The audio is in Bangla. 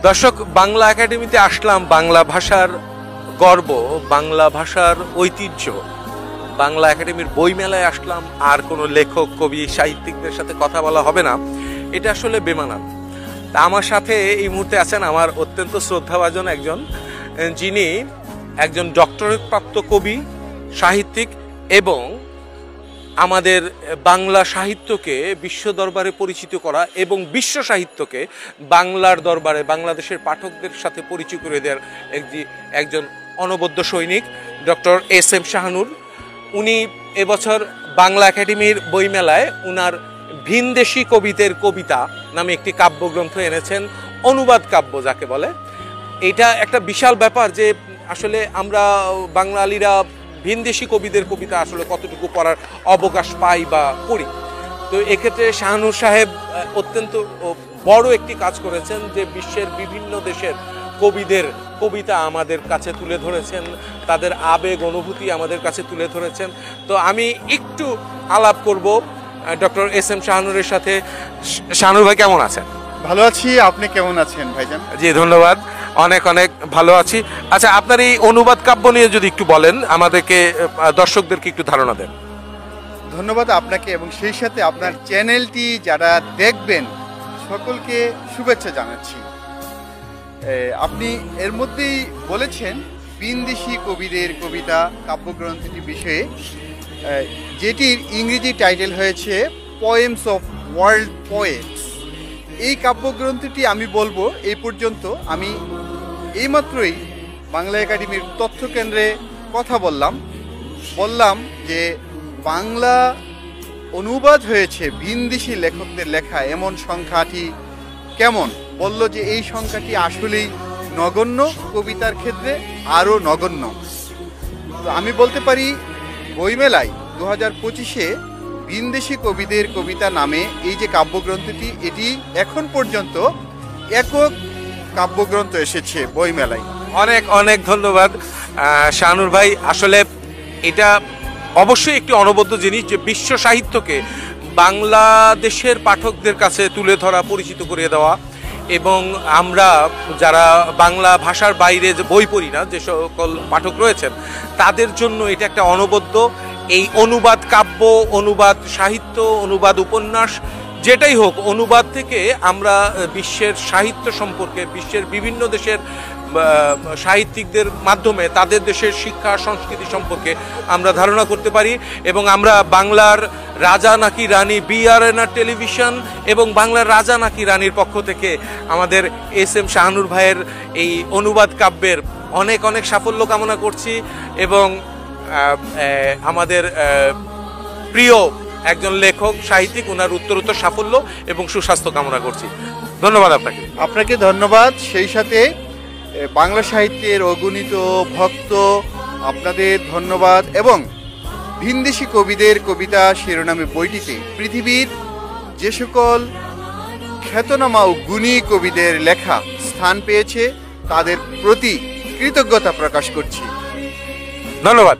দর্শক, বাংলা একাডেমিতে আসলাম বাংলা ভাষার গর্ব, বাংলা ভাষার ঐতিহ্য, বাংলা একাডেমির বইমেলায় আসলাম। আর কোনো লেখক, কবি, সাহিত্যিকদের সাথে কথা বলা হবে না, এটা আসলে বেমানান। তা আমার সাথে এই মুহূর্তে আছেন আমার অত্যন্ত শ্রদ্ধাভাজন একজন, যিনি একজন ডক্টরেট প্রাপ্ত কবি, সাহিত্যিক এবং আমাদের বাংলা সাহিত্যকে বিশ্ব দরবারে পরিচিত করা এবং বিশ্ব সাহিত্যকে বাংলার দরবারে বাংলাদেশের পাঠকদের সাথে পরিচয় করে দেওয়ার একজন অনবদ্য সৈনিক, ডক্টর এস এম শাহানুর। উনি এবছর বাংলা একাডেমির বইমেলায় উনার ভিনদেশি কবিদের কবিতা নামে একটি কাব্যগ্রন্থ এনেছেন, অনুবাদ কাব্য যাকে বলে। এটা একটা বিশাল ব্যাপার যে আসলে আমরা বাঙালিরা ভিনদেশি কবিদের কবিতা আসলে কতটুকু পড়ার অবকাশ পাই বা করি। তো এক্ষেত্রে শাহানুর সাহেব অত্যন্ত বড় একটি কাজ করেছেন, যে বিশ্বের বিভিন্ন দেশের কবিদের কবিতা আমাদের কাছে তুলে ধরেছেন, তাদের আবেগ অনুভূতি আমাদের কাছে তুলে ধরেছেন। তো আমি একটু আলাপ করব ডক্টর এস এম শাহানুরের সাথে। শাহানুর ভাই কেমন আছেন? ভালো আছি, আপনি কেমন আছেন ভাইজান? জি ধন্যবাদ, অনেক অনেক ভালো আছি। আচ্ছা, আপনার এই অনুবাদ কাব্য নিয়ে যদি একটু বলেন, আমাদেরকে, দর্শকদেরকে একটু ধারণা দেন। ধন্যবাদ আপনাকে এবং সেই সাথে আপনার চ্যানেলটি যারা দেখবেন সকলকে শুভেচ্ছা জানাচ্ছি। আপনি এর মধ্যেই বলেছেন ভিনদেশি কবিদের কবিতা কাব্যগ্রন্থটি বিষয়ে, যেটির ইংরেজি টাইটেল হয়েছে পোয়েমস অফ ওয়ার্ল্ড পোয়েটস। এই কাব্যগ্রন্থটি আমি বলবো, এই পর্যন্ত আমি এইমাত্রই বাংলা একাডেমির তথ্য কেন্দ্রে কথা বললাম যে বাংলা অনুবাদ হয়েছে ভিনদেশি লেখকদের লেখা এমন সংখ্যাটি কেমন। বলল যে এই সংখ্যাটি আসলেই নগণ্য, কবিতার ক্ষেত্রে আরও নগণ্য। তো আমি বলতে পারি বইমেলায় 2025-এ ভিনদেশি কবিদের কবিতা নামে এই যে কাব্যগ্রন্থটি, এটি এখন পর্যন্ত একক কাব্যগ্রন্থ এসেছে বইমেলায়। অনেক অনেক ধন্যবাদ শাহানুর ভাই। আসলে এটা অবশ্যই একটি অনবদ্য জিনিস যে বিশ্ব সাহিত্যকে বাংলাদেশের পাঠকদের কাছে তুলে ধরা, পরিচিত করিয়ে দেওয়া। এবং আমরা যারা বাংলা ভাষার বাইরে যে বই পড়ি না, যে সকল পাঠক রয়েছেন, তাদের জন্য এটা একটা অনবদ্য, এই অনুবাদ কাব্য, অনুবাদ সাহিত্য, অনুবাদ উপন্যাস, যেটাই হোক, অনুবাদ থেকে আমরা বিশ্বের সাহিত্য সম্পর্কে, বিশ্বের বিভিন্ন দেশের সাহিত্যিকদের মাধ্যমে তাদের দেশের শিক্ষা সংস্কৃতি সম্পর্কে আমরা ধারণা করতে পারি। এবং আমরা বাংলার রাজা নাকি রানী, বিআরএনআর টেলিভিশন এবং বাংলার রাজা নাকি রানীর পক্ষ থেকে আমাদের এস এম শাহানুর ভাইয়ের এই অনুবাদ কাব্যের অনেক অনেক সাফল্য কামনা করছি এবং আমাদের প্রিয় একজন লেখক, সাহিত্যিক, ওনার উত্তরোত্তর সাফল্য এবং সুস্বাস্থ্য কামনা করছি। ধন্যবাদ আপনাকে। আপনাকে ধন্যবাদ। সেই সাথে বাংলা সাহিত্যের অগণিত ভক্ত, আপনাদের ধন্যবাদ। এবং ভিনদেশি কবিদের কবিতা শিরোনামে বইটিতে পৃথিবীর যে সকল খ্যাতনামা ও গুণী কবিদের লেখা স্থান পেয়েছে, তাদের প্রতি কৃতজ্ঞতা প্রকাশ করছি। ধন্যবাদ।